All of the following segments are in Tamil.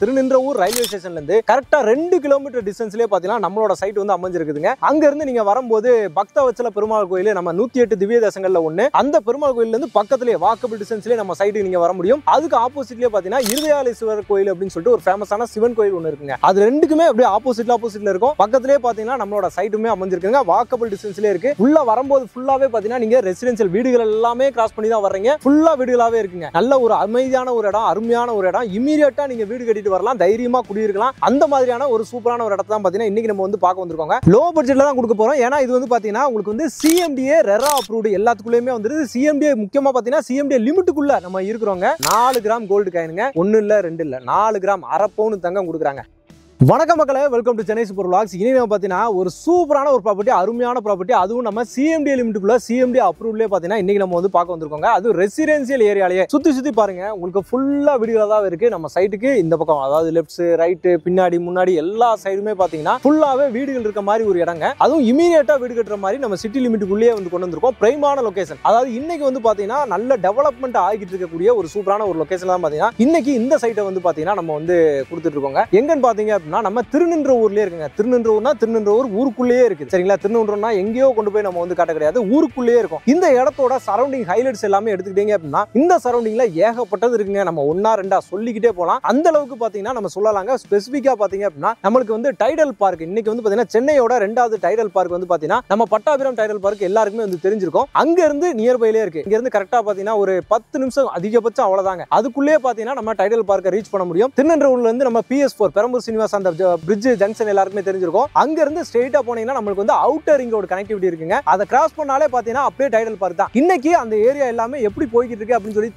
திருநின்றவூர் ரயில்வே ஸ்டேஷன்ல இருந்து கரெக்டா 2 கிலோமீட்டர் டிஸ்டன்ஸ்லயே பாத்தீங்கன்னா நம்மளோட சைட் வந்து அமைஞ்சிருக்குதுங்க. அங்க இருந்து நீங்க வரும்போது பக்தவச்சல பெருமாள் கோயில் நம்ம 108 திவ்ய தேசங்கள்ல ஒண்ணு. அந்த பெருமாள் கோயில்ல இருந்து பக்கத்துலயே வாக்கபிள் டிஸ்டன்ஸ்லயே நம்ம சைட்டுக்கு நீங்க வர முடியும். அதுக்கு ஆப்போசிட்லயே பாத்தீங்கன்னா இருதயாலீஸ்வரர் கோயில் அப்படின்னு சொல்லிட்டு ஒரு ஃபேமஸான சிவன் கோயில் ஒண்ணு இருக்குங்க. அது ரெண்டுக்குமே அப்படியே ஆப்போசிட்ல இருக்கும். பக்கத்துலயே பாத்தீங்கன்னா நம்மளோட சைட்டுமே அமைஞ்சிருக்குங்க. வாக்கபிள் டிஸ்டன்ஸ்லயே இருக்கு. உள்ள வரும்போது ஃபுல்லாவே பாத்தீங்கன்னா நீங்க ரெசிடென்ஷியல் வீடுகள் எல்லாமே கிராஸ் பண்ணி தான் வர்றீங்க. ஃபுல்லா வீடுகளாவே இருக்குங்க. நல்ல ஒரு அமைதியான ஒரு இடம், அருமையான ஒரு இடம். இமிடியேட்டா நீங்க வீடு கட்டிட்டு வரலாம், தைரியமா குடியிருக்கலாம். அந்த மாதிரியான ஒரு சூப்பரான ஒரு இடத்தை தான் பாத்தீங்கன்னா இன்னைக்கு நம்ம வந்து பார்க்க வந்திருக்கோங்க. லோ பட்ஜெட்ல தான் கொடுக்க போறோம். ஏன்னா இது வந்து பாத்தீங்கன்னா உங்களுக்கு வந்து CMDA ரெரா அப்ரூவ்டு எல்லாத்துக்குள்ளேயுமே வந்துருது. CMDA முக்கியமா பாத்தீங்கன்னா CMDA லிமிட்டுக்குள்ள நம்ம இருக்கிறோங்க. 4 கிராம் கோல்டு காயினுங்க. 1 இல்ல 2 இல்ல 4 கிராம் அரை பவுன் தங்கம் கொடுக்குறாங்க. வணக்கம் மக்களே, welcome to Chennai super vlogs. இனி நம்ம பார்த்தீங்கன்னா ஒரு சூப்பரான ஒரு ப்ராப்பர்ட்டி, அருமையான ப்ராப்பர்ட்டி, அதுவும் நம்ம CMDA லிமிட்டுக்குள்ள CMDA அப்ரூவ்லேயே பார்த்தீங்கன்னா இன்னைக்கு நம்ம வந்து பார்க்க வந்திருக்கோங்க. அது ரெசிடென்சியல் ஏரியாலேயே சுற்றி பாருங்க, உங்களுக்கு ஃபுல்லாக வீடுகளாக தான் இருக்கு. நம்ம சைட்டுக்கு இந்த பக்கம், அதாவது லெஃப்ட் ரைட்டு பின்னாடி முன்னாடி எல்லா சைடுமே பார்த்தீங்கன்னா ஃபுல்லாகவே வீடுகள் இருக்க மாதிரி ஒரு இடங்க. அதுவும் இமீடியட்டா வீடு கட்டுற மாதிரி நம்ம சிட்டி லிமிட்டுக்குள்ளேயே வந்து கொண்டு வந்திருக்கோம். பிரைமான லொகேஷன், அதாவது இன்னைக்கு வந்து பார்த்தீங்கன்னா நல்ல டெவலப்மெண்ட் ஆகிட்டு இருக்கக்கூடிய ஒரு சூப்பரான ஒரு லொகேஷன் தான் பார்த்தீங்கன்னா இன்னைக்கு இந்த சைட்டை வந்து பார்த்தீங்கன்னா நம்ம வந்து கொடுத்துட்டு இருக்கோங்க. எங்கன்னு பார்த்தீங்க நம்ம திருநின்றவூர்லயே இருக்குங்க. திருநின்றவூர்னா திருநின்றவூர் ஊருக்குள்ளேயே இருக்கு. சரிங்களா? திருநின்றவூர்னா எங்கேயோ கொண்டு போய் நம்ம வந்து காட்ட கிடையாது, ஊருக்குள்ளேயே இருக்கும். இந்த இடத்தோட சரௌண்டிங் ஹைலைட்ஸ் எல்லாமே எடுத்துக்கிட்டீங்க அப்படின்னா இந்த சரௌண்டிங்ல ஏகப்பட்டது இருக்குங்க. நம்ம ஒன்னா ரெண்டா சொல்லிக்கிட்டே போலாம். அந்த அளவுக்கு பாத்தீங்கன்னா நம்ம சொல்லலாங்க. ஸ்பெசிபிக்கா பாத்தீங்க அப்படின்னா நம்மளுக்கு வந்து டைடல் பார்க் இன்னைக்கு வந்து பாத்தீங்கன்னா சென்னையோட 2வது டைடல் பார்க் வந்து பாத்தீங்கன்னா நம்ம பட்டாபிராம் டைடல் பார்க் எல்லாருக்குமே வந்து தெரிஞ்சிருக்கும். அங்க இருந்து நியர்பைலே இருக்கு. இங்க இருந்து கரெக்டா பாத்தீங்கன்னா ஒரு 10 நிமிஷம் அதிகபட்சம் அவ்வளவுதாங்க. அதுக்குள்ளேயே பாத்தீங்கன்னா நம்ம டைடல் பார்க்க ரீச் பண்ண முடியும். திருநின்றவூர்ல இருந்து நம்ம PS4 பெரம்பூர் சீனிவாஸ் அந்த பிரிட்ஜ் ஜங்ஷன் எல்லாருக்குமே தெரிஞ்சிருக்கும். அங்க இருந்து ஸ்ட்ரைட்டா போனீங்கன்னா நமக்கு வந்து அவுட்டர் ரிங் ரோட் கனெக்டிவிட்டி இருக்குங்க. அதை கிராஸ் பண்ணாலே பாத்தீங்கன்னா அப்படியே டைடல் பார்க் தான். இன்னைக்கு அந்த ஏரியா எல்லாமே எப்படி போய்கிட்டு இருக்கு அப்படின்னு சொல்லி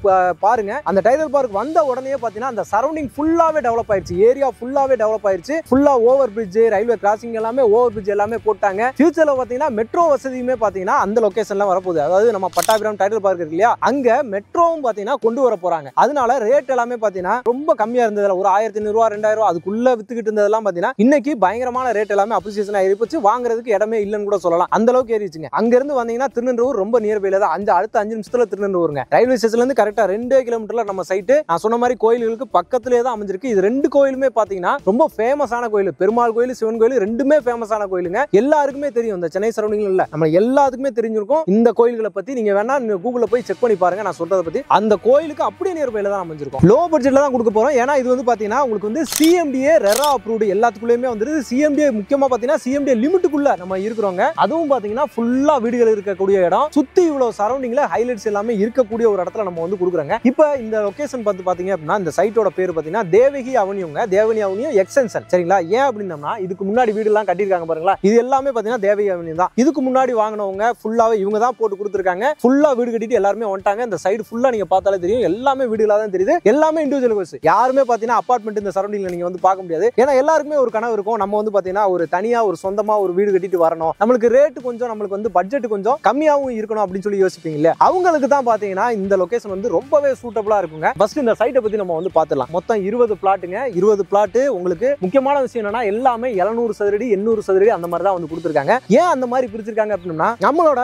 பாருங்க. அந்த டைடல் பார்க் வந்த உடனே பாத்தீங்கன்னா அந்த சரௌண்டிங் ஃபுல்லாவே டெவலப் ஆயிருச்சு. ஏரியா ஃபுல்லாவே டெவலப் ஆயிருச்சு. ஃபுல்லா ஓவர் பிரிட்ஜ், ரயில்வே கிராசிங் எல்லாமே ஓவர் பிரிட்ஜ் எல்லாமே போட்டாங்க. ஃபியூச்சர்ல பாத்தீங்கன்னா மெட்ரோ வசதியுமே பாத்தீங்கன்னா அந்த லொகேஷன்ல வரப்போகுது. அதாவது நம்ம பட்டாபிராம் டைடல் பார்க் இருக்கு இல்லையா, அங்க மெட்ரோவும் பாத்தீங்கன்னா கொண்டு வர போறாங்க. அதனால ரேட் எல்லாமே பாத்தீங்கன்னா ரொம்ப கம்மியா இருந்ததுல ஒரு 1500 ரூபாய் 2000 ரூபாய் அதுக்குள்ள வித்துக்கிட்டு இருந்ததெல்லாம் பாத்தீங்கன்னா இன்னைக்கு பயங்கரமான ரேட் எல்லாமே அப்ரிசியேஷன் ஆயிருச்சு. வாங்குறதுக்கு இடமே இல்லன்னு கூட சொல்லலாம். அந்த அளவுக்கு ஏறிச்சுங்க. அங்க இருந்து வந்தீங்கன்னா திருநின்றவூர் ரொம்ப நியர்பைல தான். அடுத்த 5 நிமிஷத்துல திருநின்றவூருங்க. ரயில்வே ஸ்டேஷன்ல இருந்து கரெக்டா 2 கிலோமீட்டர்ல நம்ம சைட். நான் சொன்ன மாதிரி கோயில்களுக்கு பக்கத்துலயே தான் அமைஞ்சிருக்கு. இது 2 கோயிலுமே பாத்தீங்கன்னா ரொம்ப ஃபேமஸான கோயில். பெருமாள் கோயில், சிவன் கோயில் ரெண்டுமே ஃபேமஸான கோயிலுங்க. எல்லாருக்குமே தெரியும். இந்த சென்னை சரௌண்டிங்ல இல்ல நம்ம எல்லாத்துக்குமே தெரிஞ்சிருக்கும் இந்த கோயில்களை பத்தி. நீங்க வேணா கூகுள்ல போய் செக் பண்ணி பாருங்க நான் சொல்றத பத்தி. அந்த கோயிலுக்கு அப்படியே நியர்பைல தான் அமைஞ்சிருக்கும். லோ பட்ஜெட்ல தான் கொடுக்க போறோம். ஏன்னா இது வந்து பாத்தீங்கன்னா உங்களுக்கு வந்து CMDA ரெரா அப்ரூவ்டு எல்லாத்துக்குள்ளேயுமே வந்து CMDA முக்கியமா பாத்தீங்கன்னா CMDA லிமிட்டுக்குள்ள நம்ம இருக்கிறோங்க. அதுவும் பாத்தீங்கன்னா ஃபுல்லா வீடுகள் இருக்கக்கூடிய இடம். சுத்தி இவ்வளவு சரௌண்டிங்ல ஹைலைட்ஸ் எல்லாமே இருக்கக்கூடிய ஒரு இடத்துல நம்ம வந்து கொடுக்குறோங்க. இப்போ இந்த லொகேஷன் பார்த்து பாத்தீங்க அப்படின்னா இந்த சைட்டோட பேர் பாத்தீங்கன்னா தேவகி அவென்யூங்க. Devaki avenue extension. சரிங்களா? ஏன் அப்படின்னா இதுக்கு முன்னாடி வீடு எல்லாம் கட்டிருக்காங்க பாருங்களா, இது எல்லாமே பாத்தீங்கன்னா தேவகி அவென்யூ தான். இதுக்கு முன்னாடி வாங்கினவங்க ஃபுல்லாவே இவங்க தான் போட்டு கொடுத்துருக்காங்க. ஃபுல்லா வீடு கட்டிட்டு எல்லாருமே வந்துட்டாங்க. இந்த சைடு ஃபுல்லா நீங்க பார்த்தாலே தெரியும், எல்லாமே வீடுகளா தான் தெரியுது. எல்லாமே இண்டிவிஜுவல் ஹவுஸ். யாருமே பாத்தீங்கன்னா அபார்ட்மெண்ட் இந்த சரௌண்டிங்ல நீங்க வந்து பார்க்க முடியாது. ஏன்னா எல்லாருக்குமே ஒரு கனவு இருக்கும், நம்ம வந்து பாத்தீங்கன்னா ஒரு தனியா ஒரு சொந்தமா ஒரு வீடு கட்டிட்டு வரணும், நம்மளுக்கு ரேட் கொஞ்சம் நம்மளுக்கு வந்து பட்ஜெட் கொஞ்சம் கம்மியாவும் இருக்கணும் அப்படின்னு சொல்லி யோசிப்பீங்க. அவங்களுக்கு தான் பாத்தீங்கன்னா இந்த லொகேஷன் வந்து ரொம்பவே சூட்டபிளா இருக்குங்க. ஃபர்ஸ்ட் இந்த சைட்டை பத்தி நம்ம வந்து பாத்துடலாம். மொத்தம் 20 பிளாட்டுங்க. 20 பிளாட். உங்களுக்கு முக்கியமான விஷயம் என்னன்னா எல்லாமே 700 சதுரடி 800 சதுரடி அந்த மாதிரி தான் வந்து கொடுத்துருக்காங்க. ஏன் அந்த மாதிரி பிரிச்சிருக்காங்க அப்படின்னா நம்மளோட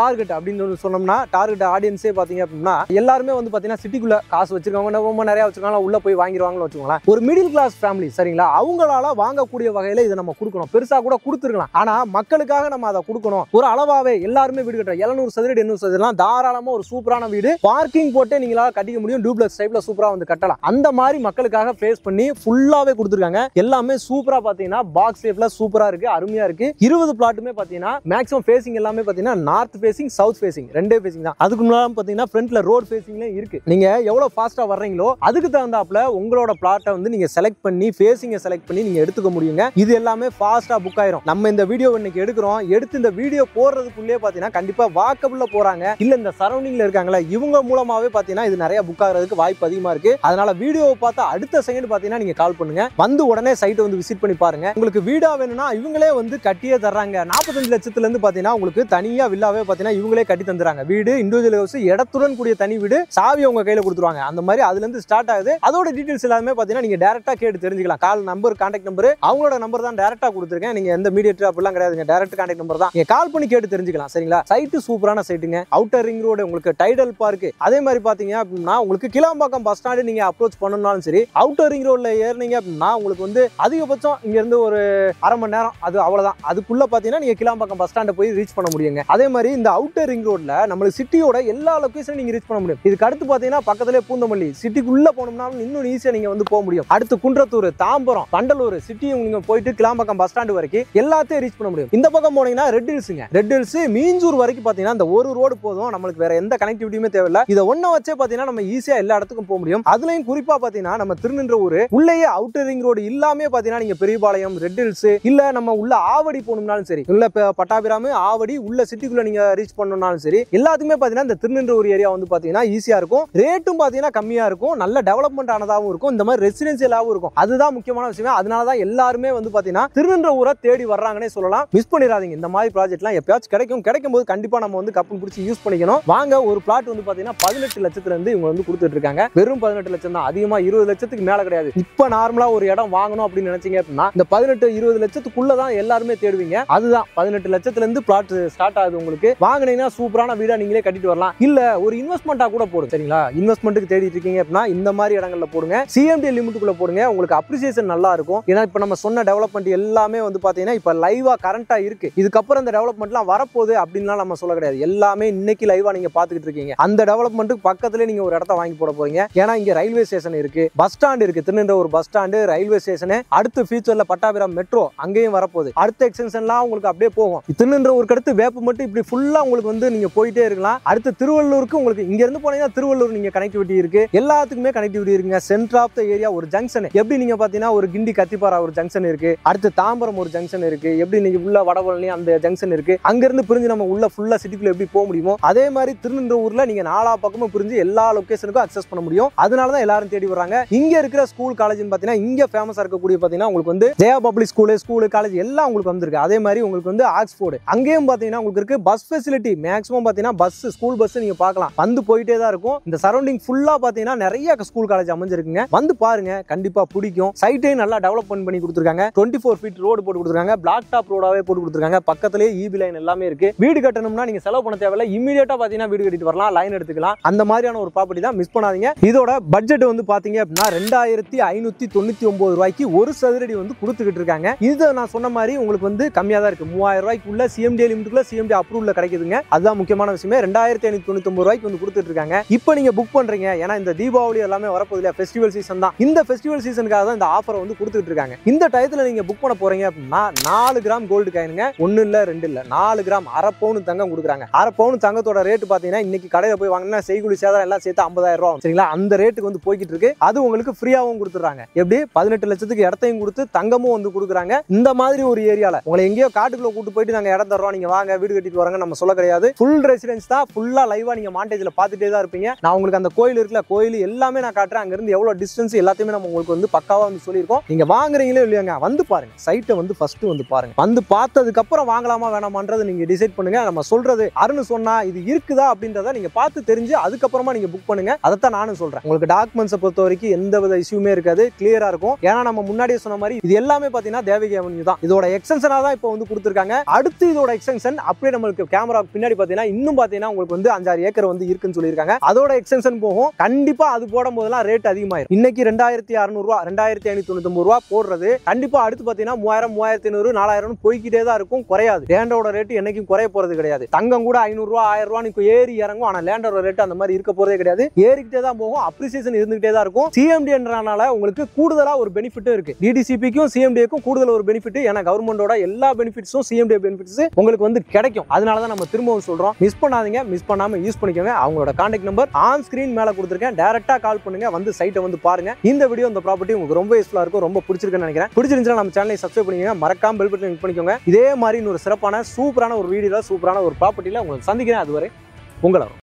டார்கெட் அப்படின்னு சொன்னோம்னா டார்கெட் ஆடியன்ஸே பாத்தீங்க அப்படின்னா எல்லாருமே வந்து பாத்தீங்கன்னா சிட்டிக்குள்ள காசு வச்சிருக்கவங்க ரொம்ப நிறைய வச்சிருக்காங்க, உள்ள போய் வாங்கிடுவாங்கன்னு வச்சுக்கோங்களேன். ஒரு மிடில் கிளாஸ் ஃபேமிலி சரிங்களா, அவங்களால வாங்கக்கூடிய வகையில இதை நம்ம கொடுக்கணும். பெருசா கூட கொடுத்துருக்கலாம், ஆனா மக்களுக்காக நம்ம அதை கொடுக்கணும். ஒரு அளவாவே எல்லாருமே வீடு கட்டுற 700 சதுரடி 800 சதுரடி தாராளமா ஒரு சூப்பரான வீடு பார்க்கிங் போட்டு நீங்களால கட்டிக்க முடியும். டூப்ளெக்ஸ் டைப்ல சூப்பரா வந்து கட்டலாம். அந்த மாதிரி மக்களுக்காக ஃபேஸ் பண்ணி ஃபுல்லாவே கொடுத்துருக்காங்க. எல்லாமே சூப்பரா பாத்தீங்கன்னா பாக்ஸ் ஷேப்ல சூப்பரா இருக்கு, அருமையா இருக்கு. 20 பிளாட்டுமே பாத்தீங்கன்னா மேக்ஸிமம் ஃபேசிங் எல்லாமே பாத்தீங்கன்னா நார்த் ஃபேசிங் சவுத் ஃபேசிங் ரெண்டே ஃபேசிங் தான். அதுக்கு முன்னாடி பாத்தீங்கன்னா ஃப்ரண்ட்ல ரோட் ஃபேசிங்ல இருக்கு. நீங்க எவ்வளவு ஃபாஸ்டா வர்றீங்களோ அதுக்கு தகுந்தாப்புல உங்களோட பிளாட்டை வந்து நீங்க செலக்ட் பண்ணி ஃபேசிங்கை செலக்ட் பண்ணி நீங்க எடுத்துக்க முடியுங்க. இது எல்லாமே ஃபாஸ்டா புக் ஆயிரும். நம்ம இந்த வீடியோ இன்னைக்கு எடுக்கிறோம், எடுத்து இந்த வீடியோ போடுறதுக்குள்ளே பாத்தீங்கன்னா கண்டிப்பா வாக்கபிள்ல போறாங்க இல்ல இந்த சரௌண்டிங்ல இருக்காங்களா இவங்க மூலமாவே பாத்தீங்கன்னா இது நிறைய புக் ஆகிறதுக்கு வாய்ப்பு அதிகமா இருக்கு. அதனால வீடியோவை பார்த்தா அடுத்த செகண்ட் பாத்தீங்கன்னா நீங்க கால் பண்ணுங்க, வந்து உடனே சைட்டை வந்து விசிட் பண்ணி பாருங்க. உங்களுக்கு வீடா வேணும்னா இவங்களே வந்து கட்டியே தர்றாங்க. 45 லட்சத்துல இருந்து பாத்தீங்கன்னா உங்களுக்கு தனியா வில்லாவே பாத்தீங்கன்னா இவங்களே கட்டி தந்துறாங்க. வீடு இண்டிவிஜுவல் ஹவுஸ் இடத்துடன் கூடிய தனி வீடு, சாவி உங்க கையில கொடுத்துருவாங்க. அந்த மாதிரி அதுல இருந்து ஸ்டார்ட் ஆகுது. அதோட டீடைல்ஸ் எல்லாமே பாத்தீங்கன்னா நீங்க டைரக்டா கேட்டு தெரிஞ்சுக்கலாம். கால் நம்பர் கான்டாக்ட் நம்பர் அவங்களோட நம்பர் தான் டைரக்டா கொடுத்துருக்கேன். நீங்க எந்த மீடியேட்டர் அப்படிலாம் கிடையாதுங்க, டைரக்ட் கான்டாக்ட் நம்பர் தான். நீங்க கால் பண்ணி கேட்டு தெரிஞ்சுக்கலாம். சரிங்களா? சைட்டு சூப்பரான சைட்டுங்க. அவுட்டர் ரிங் ரோடு, உங்களுக்கு டைடல் பார்க், அதே மாதிரி பாத்தீங்க அப்படின்னா உங்களுக்கு கிளாம்பாக்கம் பஸ் ஸ்டாண்டு நீங்க அப்ரோச் பண்ணணும்னாலும் சரி, அவுட்டர் ரிங் ரோட்ல ஏறினீங்க அப்படின்னா உங்களுக்கு வந்து அதிகபட்சம் இங்க இருந்து ஒரு அரை மணி நேரம், அது அவ்வளவுதான். அதுக்குள்ள பாத்தீங்கன்னா நீங்க கிளாம்பாக்கம் பஸ் ஸ்டாண்டை போய் ரீச் பண்ண முடியுங்க. அதே மாதிரி இந்த அவுட்டர் ரிங் ரோட்ல நம்மளுக்கு சிட்டியோட எல்லா லொகேஷனும் நீங்க ரீச் பண்ண முடியும். இதுக்கு அடுத்து பாத்தீங்கன்னா பக்கத்திலே பூந்தமல்லி, சிட்டிக்குள்ள போனோம்னாலும் இன்னும் ஈஸியா நீங்க வந்து போக முடியும். அடுத்து குன்றத்தூர், தாம்பரம், பண்டலூர் சிட்டி நீங்க போயிட்டு கிளாம்பாக்கம் பஸ் ஸ்டாண்டு வரைக்கும் எல்லாத்தையும் ரீச் பண்ண முடியும். இந்த பக்கம் போனீங்கன்னா ரெட் ஹில்ஸ்ங்க. ரெட் ஹில்ஸ் மீஞ்சூர் வரைக்கும் பாத்தீங்கன்னா இந்த ஒரு ரோடு போதும், நம்மளுக்கு வேற எந்த கனெக்டிவிட்டியுமே தேவையில்ல. இதை ஒண்ண வச்சே பாத்தீங்கன்னா நம்ம ஈஸியா எல்லா இடத்துக்கும் போக முடியும். அதுலயும் குறிப்பா பாத்தீங்கன்னா நம்ம திருநின்றவூர் உள்ளேயே அவுட்டர் ரிங் ரோடு இல்லாமே பாத்தீங்கன்னா நீங்க பெரியபாளையம், ரெட் ஹில்ஸ், இல்ல நம்ம உள்ள ஆவடி போகணும்னாலும் சரி, உள்ள பட்டாபிராமு, ஆவடி உள்ள சிட்டிக்குள்ள நீங்க ரீச் பண்ணணும்னாலும் சரி, எல்லாத்துக்குமே பாத்தீங்கன்னா இந்த திருநின்றவூர் ஏரியா வந்து பாத்தீங்கன்னா ஈஸியா இருக்கும். ரேட்டும் பாத்தீங்கன்னா கம்மியா இருக்கும், நல்ல டெவலப்மெண்ட் ஆனதாகவும் இருக்கும், இந்த மாதிரி ரெசிடென்சியலாகவும் இருக்கும். அதுதான் முக்கியமான விஷயம். அதனாலதான் எல்லாருமே வந்து பாத்தீங்கன்னா திருநின்றவூரை தேடி வர்றாங்கன்னே சொல்லலாம். மிஸ் பண்ணிடாதீங்க. இந்த மாதிரி ப்ராஜெக்ட்லாம் எப்பயாச்சும் கிடைக்கும் போது கண்டிப்பா நம்ம வந்து கப்பு பிடிச்சி யூஸ் பண்ணிக்கணும். வாங்க, ஒரு பிளாட் வந்து பாத்தீங்கன்னா 18 லட்சத்துல இருந்து இவங்க வந்து கொடுத்துட்டு இருக்காங்க. வெறும் 18 லட்சம் தான், அதிகமா 20 லட்சத்துக்கு மேல கிடையாது. இப்ப நார்மலா ஒரு இடம் வாங்கணும் அப்படின்னு நினைச்சீங்க அப்படின்னா இந்த 18-20 லட்சத்துக்குள்ளதான் எல்லாருமே தேடுவீங்க. அதுதான் 18 லட்சத்துல இருந்து பிளாட் ஸ்டார்ட் ஆகுது. உங்களுக்கு வாங்கினீங்கன்னா சூப்பரான வீடா நீங்களே கட்டிட்டு வரலாம். இல்ல ஒரு இன்வெஸ்ட்மெண்டா கூட போடும். சரிங்களா? இன்வெஸ்ட்மெண்ட்டுக்கு தேடிட்டு இருக்கீங்க அப்படின்னா இந்த மாதிரி இடங்கள்ல போடுங்க. சிஎம்டி லிமிட்டுக்குள்ள போடுங்க. உங்களுக்கு அப்ரிசியேஷன் நல்லா இருக்கும். ஏன்னா இப்ப நம்ம சொன்ன டெவலப்மெண்ட் எல்லாமே வந்து பாத்தீங்கன்னா இப்ப லைவா கரண்டா இருக்கு. இதுக்கப்புறம் இந்த டெவலப்மெண்ட்லாம் வரப்போகுது அப்படின்லாம் நம்ம சொல்ல கிடையாது. எல்லாமே இன்னைக்கு லைவா நீங்க பாத்துக்கிட்டு இருக்கீங்க. அந்த டெவலப்மெண்ட்டுக்கு பக்கத்துல நீங்க ஒரு இடத்த வாங்கி போட போறீங்க. ஏன்னா இங்க ரயில்வே ஸ்டேஷன் இருக்கு, பஸ் ஸ்டாண்ட் இருக்கு, Thiruninravur bus stand, railway station, அடுத்து ஃபியூச்சர்ல பட்டாபிராம் மெட்ரோ அங்கேயும் வரப்போகுது. அடுத்த எக்ஸ்டென்ஷன்லாம் உங்களுக்கு அப்படியே போகும். திருநின்றவூருக்கு அடுத்து வேப்பமட்டு, இப்படி ஃபுல்லா உங்களுக்கு வந்து நீங்க போயிட்டே இருக்கலாம். அடுத்து திருவள்ளூருக்கு உங்களுக்கு இங்க இருந்து போனீங்கன்னா திருவள்ளூர் நீங்க கனெக்டிவிட்டி இருக்கு. எல்லாத்துக்குமே கனெக்டிவிட்டி இருக்குங்க. சென்டர் ஆஃப் த ஏரியா ஒரு ஜங்ஷன், எப்படி நீங்க பாத்தீங்கன்னா ஒரு கிண்டி கத்திப்பாரா ஒரு ஜங்ஷன் இருக்கு, அடுத்து தாம்பரம் ஒரு ஜங்ஷன் இருக்கு, எப்படி நீங்க உள்ள வடபழனி அந்த ஜங்ஷன் இருக்கு. அங்க இருந்து பிரிஞ்சு நம்ம உள்ள ஃபுல்லா சிட்டிக்குள்ள எப்படி போக முடியுமோ அதே மாதிரி திருநின்றவூர்ல நீங்க நாலா பக்கமும் பிரிஞ்சு எல்லா லொகேஷனுக்கும் அக்சஸ் பண்ண முடியும். அதனாலதான் எல்லாரும் தேடி வர்றாங்க. இங்க இருக்கிற ஸ்கூல் காலேஜ்னு பாத்தீங்கன்னா இங்க ஃபேமஸா இருக்கக்கூடிய பாத்தீங்கன்னா உங்களுக்கு வந்து ஜெயா பப்ளிக் ஸ்கூல் காலேஜ் எல்லாம் உங்களுக்கு வந்திருக்கு. அதே மாதிரி உங்களுக்கு வந்து ஆக்ஸ்போர்டு அங்கேயும் பாத்தீங்கன்னா உங்களுக்கு இருக்கு. பஸ் ஃபெசிலிட்டி மேக்ஸிமம் பாத்தீங்கன்னா பஸ், ஸ்கூல் பஸ் நீங்க பார்க்கலாம், வந்து போயிட்டே தான் இருக்கும். இந்த சரௌண்டிங் ஃபுல்லா பாத்தீங்கன்னா நிறைய ஸ்கூல் காலேஜ் அமைஞ்சிருக்குங்க. வந்து பாருங்க, கண்டிப்பா பிடிக்கும். சைட்டையும் நல்லா டெவலப்மெண்ட் பண்ணி கொடுத்துருக்காங்க. 24 ஃபீட் ரோடு போட்டு கொடுத்துருக்காங்க. பிளாக் டாப் ரோடாவே போட்டு கொடுத்துருக்காங்க. பக்கத்திலேயே ஈபி லைன் எல்லாமே இருக்கு. வீடு கட்டணும்னா நீங்க செலவு பண்ண தேவையில்ல, இமீடியட்டா பாத்தீங்கன்னா வீடு கட்டிட்டு வரலாம், லைன் எடுத்துக்கலாம். அந்த மாதிரியான ஒரு ப்ராப்பர்ட்டி தான், மிஸ் பண்ணாதீங்க. இதோட பட்ஜெட் வந்து பாத்தீங்க அப்படின்னா 2599 ரூபாய்க்கு ஒரு சதுரடி வந்து கொடுத்துக்கிட்டு இருக்காங்க. இது நான் சொன்ன மாதிரி உங்களுக்கு வந்து கம்மியா தான் இருக்கு. 3000 ரூபாய்க்குள்ள சிஎம்டி லிமிட்டுக்குள்ள சிஎம்டி அப்ரூவ்ல கிடைக்குதுங்க. அதுதான் முக்கியமான விஷயமே. 2599 ரூபாய்க்கு வந்து கொடுத்துட்டு இருக்காங்க. இப்போ நீங்க புக் பண்றீங்க, ஏன்னா இந்த தீபாவளி எல்லாமே வரப்போகுது இல்லையா, ஃபெஸ்டிவல் சீசன் தான். இந்த ஃபெஸ்டிவல் சீசனுக்காக தான் இந்த ஆஃபரை வந்து கொடுத்துட்டு இருக்காங்க. இந்த டயத்துல நீங்க புக் பண்ண போறீங்க அப்படின்னா 4 கிராம் கோல்டு காயினுங்க, 1 இல்ல 2 இல்ல 4 கிராம், அரை பவுன் தங்கம் கொடுக்குறாங்க. அரை பவுன் தங்கத்தோட ரேட் பாத்தீங்கன்னா இன்னைக்கு கடையில போய் வாங்கினா செய்கூலி சேதாரம் எல்லாம் சேர்த்து 50,000 ரூபாய். சரிங்களா? அந்த ரேட்டுக்கு வந்து போய்கிட்டு இருக்கு. அது உங்களுக்கு ஃப்ரீயாவும் கொடுத்துறாங்க. எப்படி 18 லட்சத்துக்கு இடத்தையும் கொடுத்து தங்கமும் வந்து கொடுக்குறாங்க. இந்த மாதிரி ஒரு ஏரியால உங்களை எங்கேயோ காட்டுக்குள்ள கூட்டு போயிட்டு நாங்க இடம் தர்றோம், நீங்க வாங்க வீடு கட்டிட்டு வராங்க நம்ம சொல்ல கிடையாது. ஃபுல் ரெசிடென்ஸ் தான், ஃபுல்லா லைவா நீங்க மாண்டேஜ்ல பாத்துட்டே தான் இருப்பீங்க. நான் உங்களுக்கு அந்த கோயில் இருக்குல்ல, கோயில் எல்லாமே நான் காட்டுறேன். அங்க இருந்து எவ்வளவு டிஸ்டன்ஸ் எல்லாத்தையுமே நம்ம உங்களுக்கு வந்து பக்காவா வந்து சொல்லியிருக்கோம். நீங்க வாங்குறீங்களே இல்லையாங்க, வந்து பாருங்க, சைட்டை வந்து ஃபர்ஸ்ட் வந்து பாருங்க. வந்து பார்த்ததுக்கு அப்புறம் வாங்கலாமா வேணாமான்றது நீங்க டிசைட் பண்ணுங்க. நம்ம சொல்றது அருண் சொன்னா இது இருக்குதா அப்படின்றத நீங்க பார்த்து தெரிஞ்சு அதுக்கப்புறமா நீங்க புக் பண்ணுங்க. அதைத்தான் நானும் சொல்றேன். உங்களுக்கு டாக்குமெண்ட்ஸை பொறுத்த வரைக்கும் எந்த வித இஷ்யூமே இருக்காது, கிளியரா இருக்கும். ஏன்னா நம்ம முன்னாடியே சொன்ன மாதிரி இது எல்லாமே பாத்தீங்கன்னா தேவகி அவென்யூ தான். இதோட எக்ஸ்டென்ஷனா தான் இப்போ வந்து கொடுத்துருக்காங்க. அடுத்து இதோட எக்ஸ்டென்ஷன் அப்படியே நம்மளுக்கு கேமரா பின்னாடி பாத்தீங்கன்னா இன்னும் பாத்தீங்கன்னா உங்களுக்கு வந்து 5-6 ஏக்கர் வந்து இருக்குன்னு சொல்லியிருக்காங்க. அதோட எக்ஸ்டென்ஷன் போகும். கண்டிப்பா அது போடும் போதெல்லாம் ரேட் அதிகமாயிரும். இன்னைக்கு 2600 ரூபா, 2599 ரூபா போடுறது கண்டிப்பா அடுத்து பாத்தீங்கன்னா 3000, 3500, 4000 போய்கிட்டே தான் இருக்கும், குறையாது. லேண்டோட ரேட் என்னைக்கும் குறைய போறது கிடையாது. தங்கம் கூட 500 ரூபா, 1000 ரூபா ஏறி இறங்கும். ஆனா லேண்டோட ரேட் அந்த மாதிரி இருக்க போறதே கிடையாது, ஏறிக்கிட்டே தான் போகும். அப்ரிசியேஷன் இருந்துகிட்டே தான் இருக்கும். சிஎம்டின்றனால உங்களுக்கு கூடுதலா ஒரு பெனிஃபிட்டும் இருக்கு. டிடிசிபிக்கும் சிஎம்டிக்கும் கூடுதல் ஒரு பெனிஃபிட். ஏன்னா கவர்மெண்டோட எல்லா பெனிஃபிட்ஸும் சிஎம்டி பெனிஃபிட்ஸ் உங்களுக்கு வந்து கிடைக்கும். அதனால தான் நம்ம திரும்பவும் சொல்றோம், மிஸ் பண்ணாதீங்க. மிஸ் பண்ணாம யூஸ் பண்ணிக்கோங்க. அவங்களோட கான்டாக்ட் நம்பர் ஆன் ஸ்கிரீன் மேல கொடுத்துருக்கேன். டைரக்டா கால் பண்ணுங்க, வந்து சைட்டை வந்து பாருங்க. இந்த வீடியோ இந்த ப்ராப்பர்ட்டி உங்களுக்கு ரொம்ப யூஸ்ஃபுல்லா இருக்கும், ரொம்ப பிடிச்சிருக்குன்னு நினைக்கிறேன். பிடிச்சிருந்துச்சுன்னா நம்ம சேனலை சப்ஸ்கிரைப் பண்ணிக்கோங்க, மறக்காம பெல் பட்டன் கிளிக் பண்ணிக்கோங்க. இதே மாதிரி இன்னொரு சிறப்பான சூப்பரான ஒரு வீடியோல சூப்பரான ஒரு ப்ராப்பர்ட்டில உங்களுக்கு சந்திக்கிறேன். அதுவரை உங்களை